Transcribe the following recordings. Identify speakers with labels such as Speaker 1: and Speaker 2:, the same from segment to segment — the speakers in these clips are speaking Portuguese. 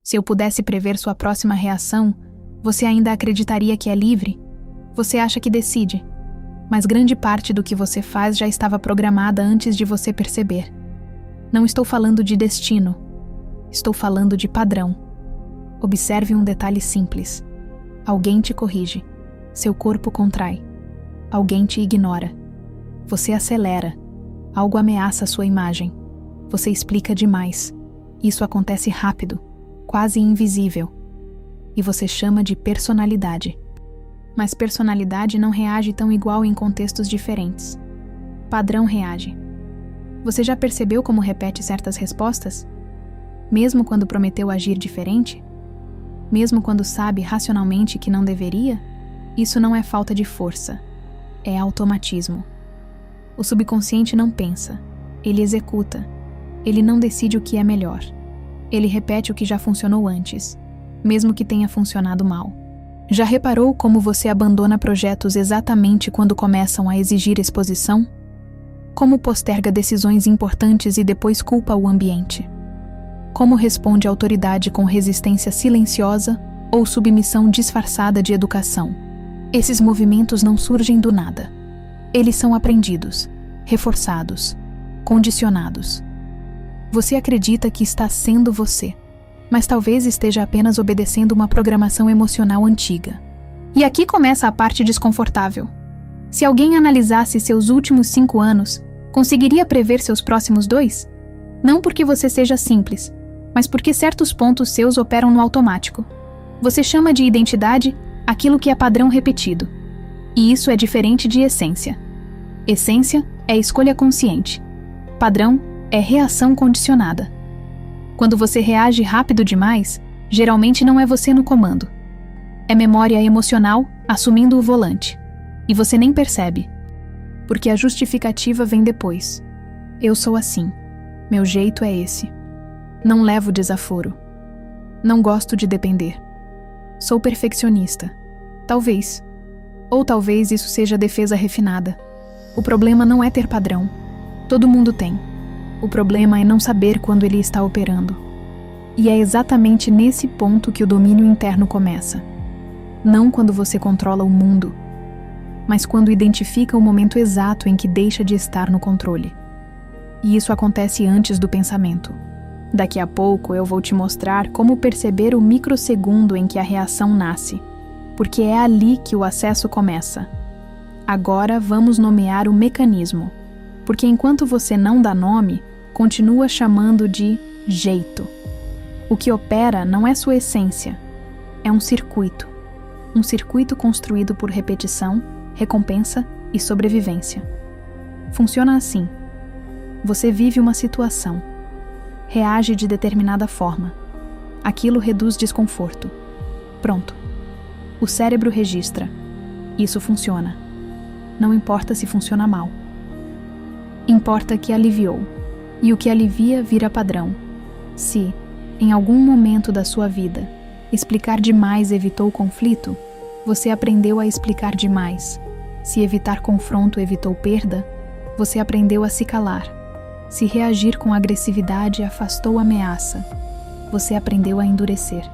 Speaker 1: Se eu pudesse prever sua próxima reação, você ainda acreditaria que é livre? Você acha que decide, mas grande parte do que você faz já estava programada antes de você perceber. Não estou falando de destino, estou falando de padrão. Observe um detalhe simples. Alguém te corrige, seu corpo contrai. Alguém te ignora. Você acelera. Algo ameaça sua imagem. Você explica demais. Isso acontece rápido, quase invisível. E você chama de personalidade. Mas personalidade não reage tão igual em contextos diferentes. Padrão reage. Você já percebeu como repete certas respostas? Mesmo quando prometeu agir diferente? Mesmo quando sabe racionalmente que não deveria? Isso não é falta de força. É automatismo. O subconsciente não pensa. Ele executa. Ele não decide o que é melhor. Ele repete o que já funcionou antes, mesmo que tenha funcionado mal. Já reparou como você abandona projetos exatamente quando começam a exigir exposição? Como posterga decisões importantes e depois culpa o ambiente? Como responde à autoridade com resistência silenciosa ou submissão disfarçada de educação? Esses movimentos não surgem do nada. Eles são aprendidos, reforçados, condicionados. Você acredita que está sendo você, mas talvez esteja apenas obedecendo uma programação emocional antiga. E aqui começa a parte desconfortável. Se alguém analisasse seus últimos 5 anos, conseguiria prever seus próximos 2? Não porque você seja simples, mas porque certos pontos seus operam no automático. Você chama de identidade aquilo que é padrão repetido. E isso é diferente de essência. Essência é escolha consciente. Padrão é reação condicionada. Quando você reage rápido demais, geralmente não é você no comando. É memória emocional assumindo o volante. E você nem percebe. Porque a justificativa vem depois. Eu sou assim. Meu jeito é esse. Não levo desaforo. Não gosto de depender. Sou perfeccionista. Talvez. Ou talvez isso seja defesa refinada. O problema não é ter padrão. Todo mundo tem. O problema é não saber quando ele está operando. E é exatamente nesse ponto que o domínio interno começa. Não quando você controla o mundo, mas quando identifica o momento exato em que deixa de estar no controle. E isso acontece antes do pensamento. Daqui a pouco eu vou te mostrar como perceber o microsegundo em que a reação nasce, porque é ali que o acesso começa. Agora vamos nomear o mecanismo, porque enquanto você não dá nome, continua chamando de jeito. O que opera não é sua essência, é um circuito construído por repetição, recompensa e sobrevivência. Funciona assim. Você vive uma situação, reage de determinada forma. Aquilo reduz desconforto. Pronto. O cérebro registra. Isso funciona. Não importa se funciona mal. Importa que aliviou. E o que alivia vira padrão. Se, em algum momento da sua vida, explicar demais evitou conflito, você aprendeu a explicar demais. Se evitar confronto evitou perda, você aprendeu a se calar. Se reagir com agressividade afastou ameaça, você aprendeu a endurecer.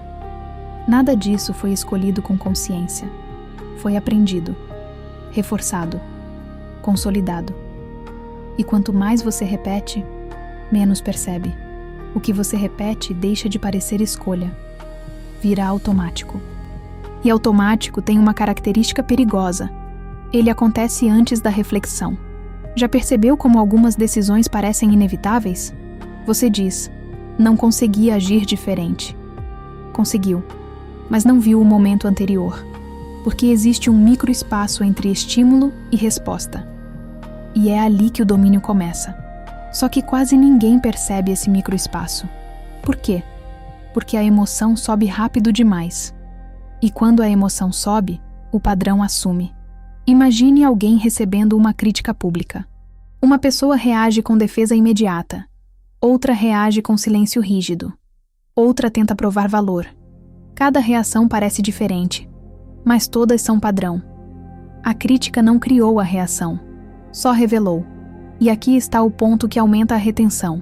Speaker 1: Nada disso foi escolhido com consciência. Foi aprendido, reforçado, consolidado. E quanto mais você repete, menos percebe. O que você repete deixa de parecer escolha. Vira automático. E automático tem uma característica perigosa. Ele acontece antes da reflexão. Já percebeu como algumas decisões parecem inevitáveis? Você diz, não consegui agir diferente. Conseguiu, mas não viu o momento anterior, porque existe um microespaço entre estímulo e resposta. E é ali que o domínio começa. Só que quase ninguém percebe esse microespaço. Por quê? Porque a emoção sobe rápido demais. E quando a emoção sobe, o padrão assume. Imagine alguém recebendo uma crítica pública. Uma pessoa reage com defesa imediata. Outra reage com silêncio rígido. Outra tenta provar valor. Cada reação parece diferente, mas todas são padrão. A crítica não criou a reação, só revelou. E aqui está o ponto que aumenta a retenção.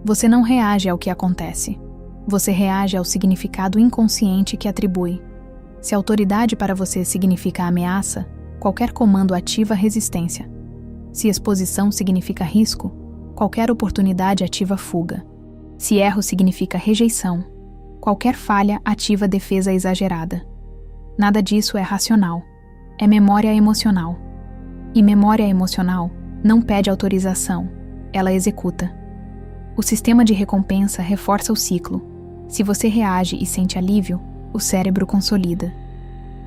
Speaker 1: Você não reage ao que acontece. Você reage ao significado inconsciente que atribui. Se autoridade para você significa ameaça, qualquer comando ativa resistência. Se exposição significa risco, qualquer oportunidade ativa fuga. Se erro significa rejeição, qualquer falha ativa defesa exagerada. Nada disso é racional. É memória emocional. E memória emocional não pede autorização, ela executa. O sistema de recompensa reforça o ciclo. Se você reage e sente alívio, o cérebro consolida.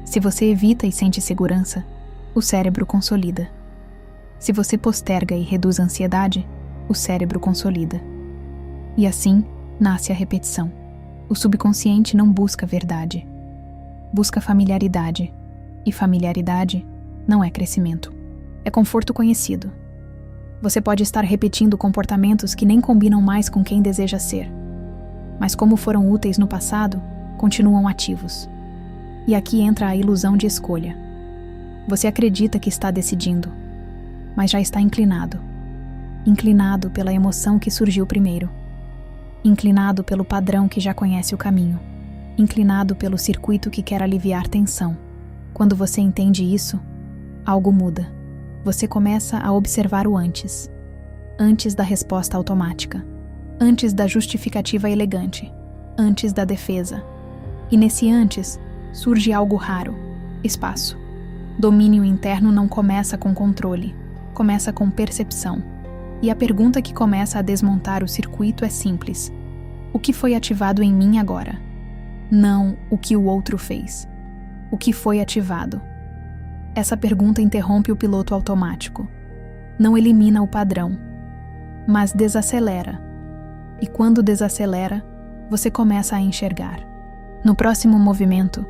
Speaker 1: Se você evita e sente segurança, o cérebro consolida. Se você posterga e reduz a ansiedade, o cérebro consolida. E assim, nasce a repetição. O subconsciente não busca verdade. Busca familiaridade. E familiaridade não é crescimento. É conforto conhecido. Você pode estar repetindo comportamentos que nem combinam mais com quem deseja ser. Mas como foram úteis no passado, continuam ativos. E aqui entra a ilusão de escolha. Você acredita que está decidindo, mas já está inclinado. Inclinado pela emoção que surgiu primeiro. Inclinado pelo padrão que já conhece o caminho. Inclinado pelo circuito que quer aliviar tensão. Quando você entende isso, algo muda. Você começa a observar o antes. Antes da resposta automática. Antes da justificativa elegante. Antes da defesa. E nesse antes, surge algo raro. Espaço. Domínio interno não começa com controle. Começa com percepção. E a pergunta que começa a desmontar o circuito é simples. O que foi ativado em mim agora? Não o que o outro fez. O que foi ativado? Essa pergunta interrompe o piloto automático. Não elimina o padrão, mas desacelera. E quando desacelera, você começa a enxergar. No próximo movimento,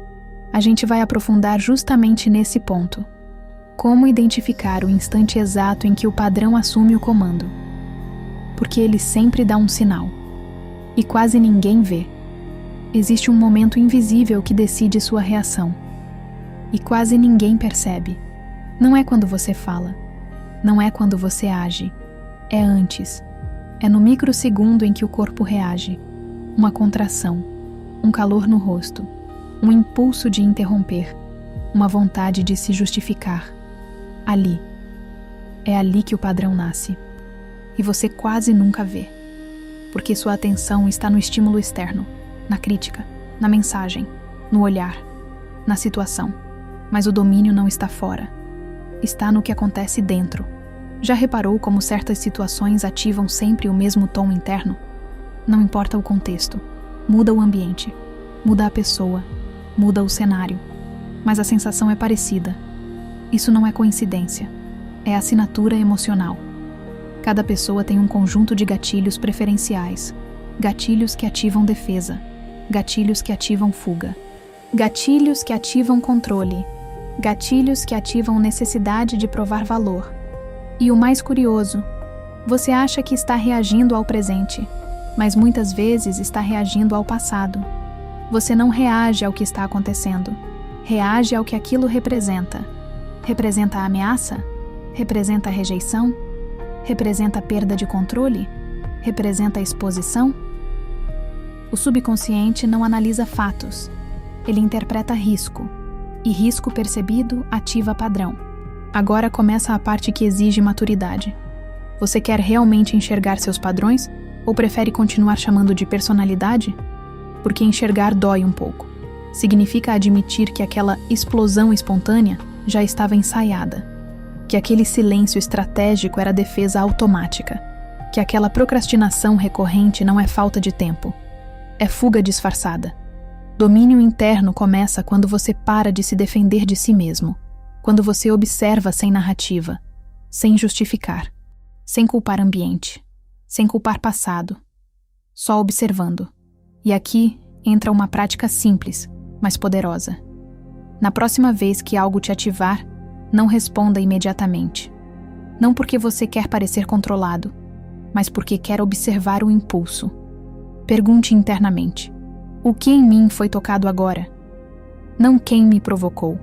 Speaker 1: a gente vai aprofundar justamente nesse ponto. Como identificar o instante exato em que o padrão assume o comando? Porque ele sempre dá um sinal. E quase ninguém vê. Existe um momento invisível que decide sua reação. E quase ninguém percebe. Não é quando você fala. Não é quando você age. É antes. É no microsegundo em que o corpo reage. Uma contração. Um calor no rosto. Um impulso de interromper. Uma vontade de se justificar. Ali. É ali que o padrão nasce. E você quase nunca vê. Porque sua atenção está no estímulo externo. Na crítica. Na mensagem. No olhar. Na situação. Mas o domínio não está fora. Está no que acontece dentro. Já reparou como certas situações ativam sempre o mesmo tom interno? Não importa o contexto. Muda o ambiente. Muda a pessoa. Muda o cenário. Mas a sensação é parecida. Isso não é coincidência. É assinatura emocional. Cada pessoa tem um conjunto de gatilhos preferenciais. Gatilhos que ativam defesa. Gatilhos que ativam fuga. Gatilhos que ativam controle. Gatilhos que ativam necessidade de provar valor. E o mais curioso, você acha que está reagindo ao presente, mas muitas vezes está reagindo ao passado. Você não reage ao que está acontecendo, reage ao que aquilo representa. Representa a ameaça? Representa a rejeição? Representa a perda de controle? Representa a exposição? O subconsciente não analisa fatos, ele interpreta risco. E risco percebido ativa padrão. Agora começa a parte que exige maturidade. Você quer realmente enxergar seus padrões ou prefere continuar chamando de personalidade? Porque enxergar dói um pouco. Significa admitir que aquela explosão espontânea já estava ensaiada, que aquele silêncio estratégico era defesa automática, que aquela procrastinação recorrente não é falta de tempo, é fuga disfarçada. Domínio interno começa quando você para de se defender de si mesmo, quando você observa sem narrativa, sem justificar, sem culpar ambiente, sem culpar passado, só observando. E aqui entra uma prática simples, mas poderosa. Na próxima vez que algo te ativar, não responda imediatamente. Não porque você quer parecer controlado, mas porque quer observar o impulso. Pergunte internamente. O que em mim foi tocado agora? Não quem me provocou.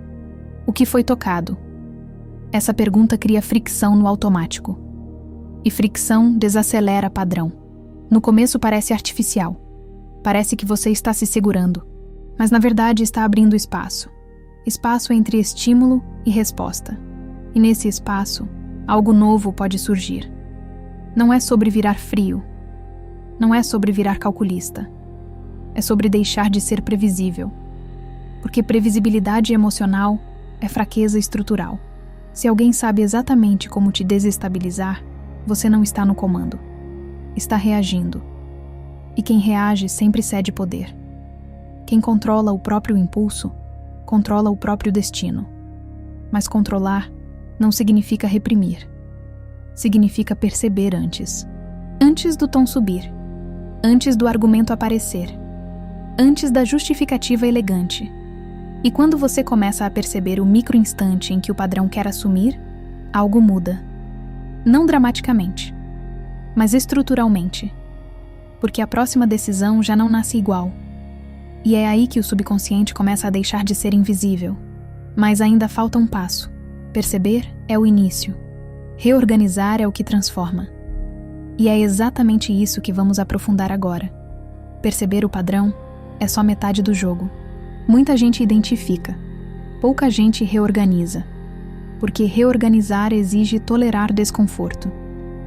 Speaker 1: O que foi tocado? Essa pergunta cria fricção no automático. E fricção desacelera padrão. No começo parece artificial. Parece que você está se segurando, mas na verdade está abrindo espaço. Espaço entre estímulo e resposta. E nesse espaço, algo novo pode surgir. Não é sobre virar frio. Não é sobre virar calculista. É sobre deixar de ser previsível. Porque previsibilidade emocional é fraqueza estrutural. Se alguém sabe exatamente como te desestabilizar, você não está no comando. Está reagindo. E quem reage sempre cede poder. Quem controla o próprio impulso, controla o próprio destino. Mas controlar não significa reprimir. Significa perceber antes. Antes do tom subir. Antes do argumento aparecer. Antes da justificativa elegante. E quando você começa a perceber o microinstante em que o padrão quer assumir, algo muda. Não dramaticamente, mas estruturalmente. Porque a próxima decisão já não nasce igual. E é aí que o subconsciente começa a deixar de ser invisível. Mas ainda falta um passo. Perceber é o início. Reorganizar é o que transforma. E é exatamente isso que vamos aprofundar agora. Perceber o padrão é só metade do jogo. Muita gente identifica. Pouca gente reorganiza. Porque reorganizar exige tolerar desconforto.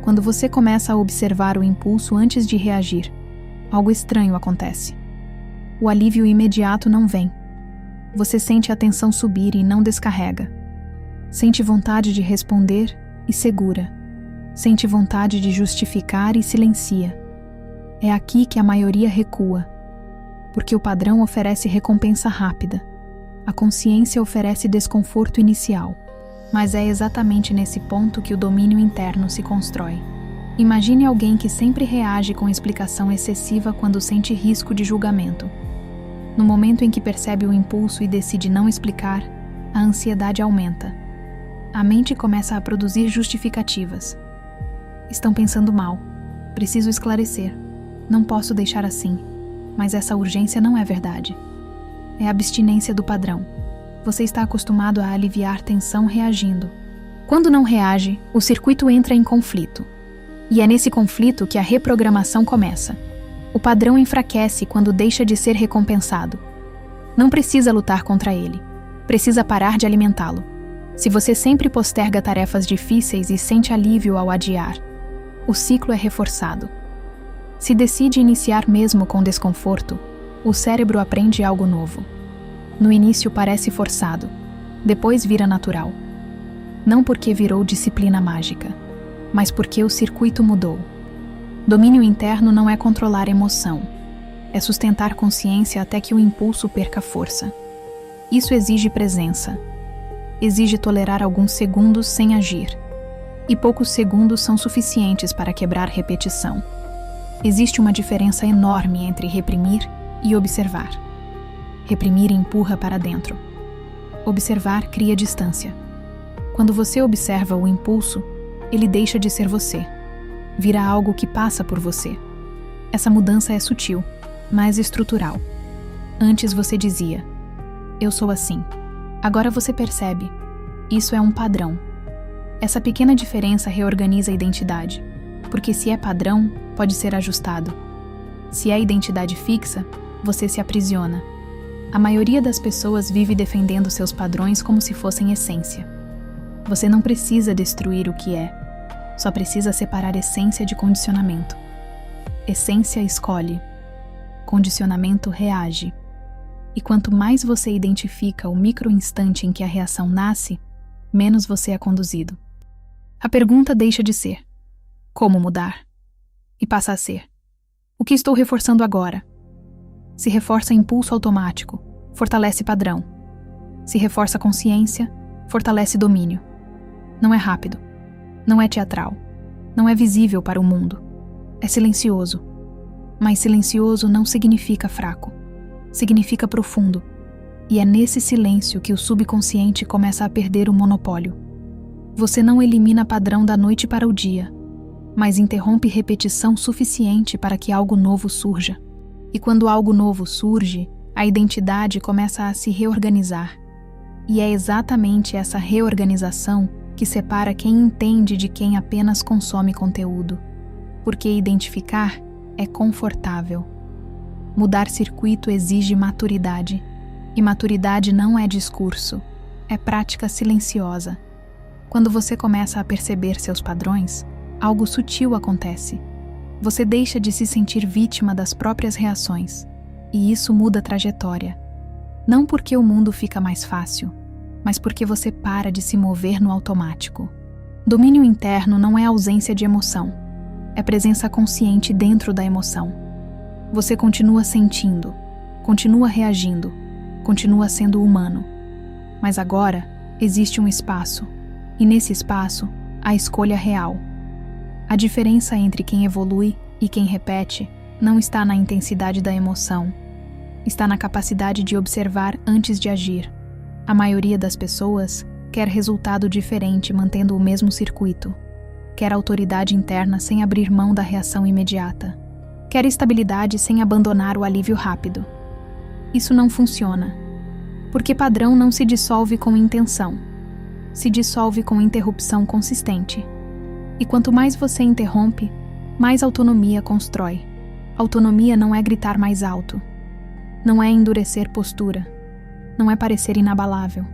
Speaker 1: Quando você começa a observar o impulso antes de reagir, algo estranho acontece. O alívio imediato não vem. Você sente a tensão subir e não descarrega. Sente vontade de responder e segura. Sente vontade de justificar e silencia. É aqui que a maioria recua. Porque o padrão oferece recompensa rápida. A consciência oferece desconforto inicial. Mas é exatamente nesse ponto que o domínio interno se constrói. Imagine alguém que sempre reage com explicação excessiva quando sente risco de julgamento. No momento em que percebe o impulso e decide não explicar, a ansiedade aumenta. A mente começa a produzir justificativas. Estão pensando mal. Preciso esclarecer. Não posso deixar assim. Mas essa urgência não é verdade. É a abstinência do padrão. Você está acostumado a aliviar tensão reagindo. Quando não reage, o circuito entra em conflito. E é nesse conflito que a reprogramação começa. O padrão enfraquece quando deixa de ser recompensado. Não precisa lutar contra ele. Precisa parar de alimentá-lo. Se você sempre posterga tarefas difíceis e sente alívio ao adiar, o ciclo é reforçado. Se decide iniciar mesmo com desconforto, o cérebro aprende algo novo. No início parece forçado, depois vira natural. Não porque virou disciplina mágica, mas porque o circuito mudou. Domínio interno não é controlar emoção, é sustentar consciência até que o impulso perca força. Isso exige presença. Exige tolerar alguns segundos sem agir. E poucos segundos são suficientes para quebrar repetição. Existe uma diferença enorme entre reprimir e observar. Reprimir empurra para dentro. Observar cria distância. Quando você observa o impulso, ele deixa de ser você. Vira algo que passa por você. Essa mudança é sutil, mas estrutural. Antes você dizia, eu sou assim. Agora você percebe, isso é um padrão. Essa pequena diferença reorganiza a identidade, porque se é padrão, pode ser ajustado. Se é identidade fixa, você se aprisiona. A maioria das pessoas vive defendendo seus padrões como se fossem essência. Você não precisa destruir o que é, só precisa separar essência de condicionamento. Essência escolhe, condicionamento reage. E quanto mais você identifica o microinstante em que a reação nasce, menos você é conduzido. A pergunta deixa de ser, como mudar? E passa a ser, o que estou reforçando agora? Se reforça impulso automático, fortalece padrão. Se reforça consciência, fortalece domínio. Não é rápido, não é teatral, não é visível para o mundo. É silencioso. Mas silencioso não significa fraco, significa profundo. E é nesse silêncio que o subconsciente começa a perder o monopólio. Você não elimina padrão da noite para o dia, mas interrompe repetição suficiente para que algo novo surja. E quando algo novo surge, a identidade começa a se reorganizar. E é exatamente essa reorganização que separa quem entende de quem apenas consome conteúdo. Porque identificar é confortável. Mudar circuito exige maturidade. E maturidade não é discurso, é prática silenciosa. Quando você começa a perceber seus padrões, algo sutil acontece. Você deixa de se sentir vítima das próprias reações, e isso muda a trajetória. Não porque o mundo fica mais fácil, mas porque você para de se mover no automático. Domínio interno não é ausência de emoção, é presença consciente dentro da emoção. Você continua sentindo, continua reagindo, continua sendo humano. Mas agora existe um espaço, e nesse espaço, a escolha real. A diferença entre quem evolui e quem repete não está na intensidade da emoção, está na capacidade de observar antes de agir. A maioria das pessoas quer resultado diferente mantendo o mesmo circuito, quer autoridade interna sem abrir mão da reação imediata, quer estabilidade sem abandonar o alívio rápido. Isso não funciona, porque padrão não se dissolve com intenção, se dissolve com interrupção consistente. E quanto mais você interrompe, mais autonomia constrói. Autonomia não é gritar mais alto, não é endurecer postura, não é parecer inabalável,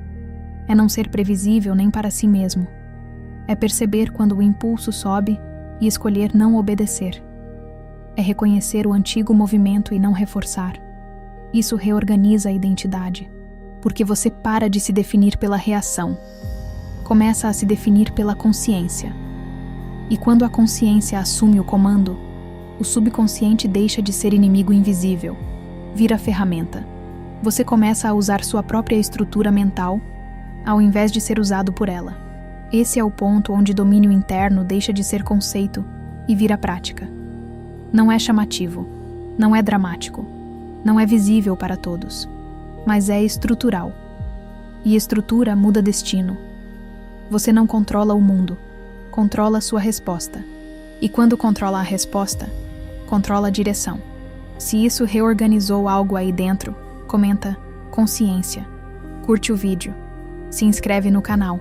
Speaker 1: é não ser previsível nem para si mesmo, é perceber quando o impulso sobe e escolher não obedecer, é reconhecer o antigo movimento e não reforçar. Isso reorganiza a identidade, porque você para de se definir pela reação, começa a se definir pela consciência. E quando a consciência assume o comando, o subconsciente deixa de ser inimigo invisível, vira ferramenta. Você começa a usar sua própria estrutura mental, ao invés de ser usado por ela. Esse é o ponto onde domínio interno deixa de ser conceito e vira prática. Não é chamativo, não é dramático, não é visível para todos, mas é estrutural. E estrutura muda destino. Você não controla o mundo, controla sua resposta. E quando controla a resposta, controla a direção. Se isso reorganizou algo aí dentro, comenta consciência, curte o vídeo, se inscreve no canal.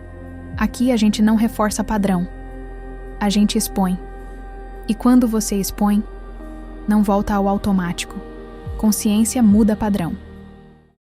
Speaker 1: Aqui a gente não reforça padrão, a gente expõe. E quando você expõe, não volta ao automático. Consciência muda padrão.